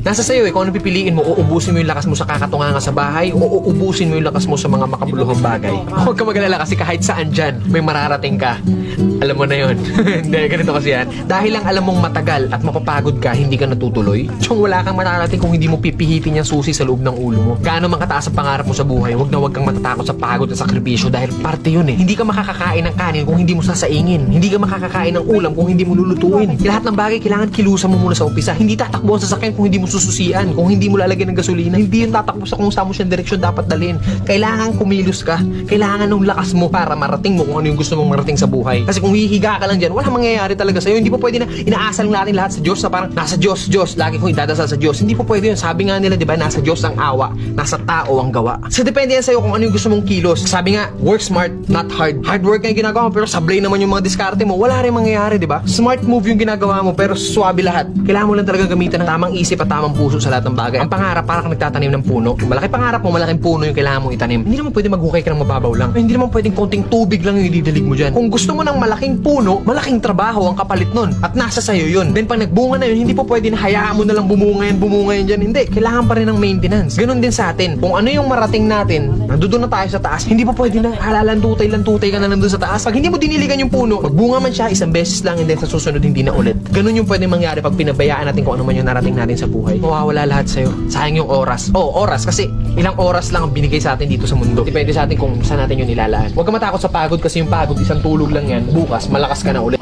Nasa sayo kung ano pipiliin mo, uubusin mo yung lakas mo sa kakatunganga sa bahay o uubusin mo yung lakas mo sa mga makabuluhang bagay. Huwag ka mag-alala kasi kahit saan dyan, may mararating ka. Alam mo na yun. Hindi, ganito kasi yan. Dahil lang alam mong matagal at mapapagod ka, hindi ka natutuloy. Tsong wala kang mararating kung hindi mo pipihitin yung susi sa loob ng ulo mo. Gaano man kataas ang pangarap mo sa buhay, huwag kang matatakot sa pagod at sakripisyo dahil parte yun eh. Hindi ka makakakain ng kanin kung hindi mo sasaingin. Hindi ka makakakain ng ulam kung hindi mo lulutuin. Lahat ng bagay kailangan kilusan mo muna sa umpisa. Hindi tatakbo ang sasakyan kung hindi mo sususian, kung hindi mo lalagyan ng gasolina. Hindi yun tatakbo sa kung saan mo siyang direksyon dapat dalhin. Kailangan kumilos ka. Kailangan ng lakas mo para marating mo kung ano yung gusto mong marating sa buhay. Kasi kung hihiga ka lang dyan, wala mangyayari talaga sa'yo. Hindi po pwede na inaasal natin lahat sa Diyos na parang nasa Diyos, Diyos. Lagi kong idadasal sa Diyos. Hindi po pwede yun. Sabi nga nila, di ba, nasa Diyos ang awa, nasa tao ang gawa. So depende yan sa'yo kung ano yung gusto mong kilos. Sabi nga, work smart, not hard. Hard work nga yung ginagawa mo, pero sablay naman yung mga diskarte mo. Wala rin mangyayari, di ba? Smart move yung ginagawa mo, pero swabe lahat. Kailangan mo lang talaga gamitan ng tamang isip at tamang puso sa lahat ng bagay. Ang pangarap, parang kang nagtatanim ng puno. Kung malaki pangarap mo, malaking puno yung kailangan mong itanim. Hindi naman pwede maghukay ka ng mababaw lang. Hindi naman pwedeng konting tubig lang yung ididilig mo dyan. Kung gusto mo ng malaking puno, malaking trabaho ang kapalit nun. At nasa sayo yun. Then pag nagbunga na yun, hindi po pwede na hayaan mo na lang bumunga yan dyan. Hindi. Kailangan pa rin ng maintenance. Ganun din sa atin. Kung ano yung marating natin, nandoon na tayo sa taas, hindi po pwede na lantutay ka na nandun sa taas. Pag hindi mo diniligan yung puno, magbunga man siya isang beses lang and then sa susunod hindi na ulit. Ganun yung pwede mangyari pag pinabayaan natin kung ano man yung narating natin sa buhay. Mawawala lahat sa'yo. Sayang yung oras. Oras kasi ilang oras lang ang binigay sa atin dito sa mundo. Depende sa atin kung saan natin yun ilalaan. Huwag ka matakot sa pagod kasi yung pagod isang tulog lang yan. Bukas malakas ka na ulit.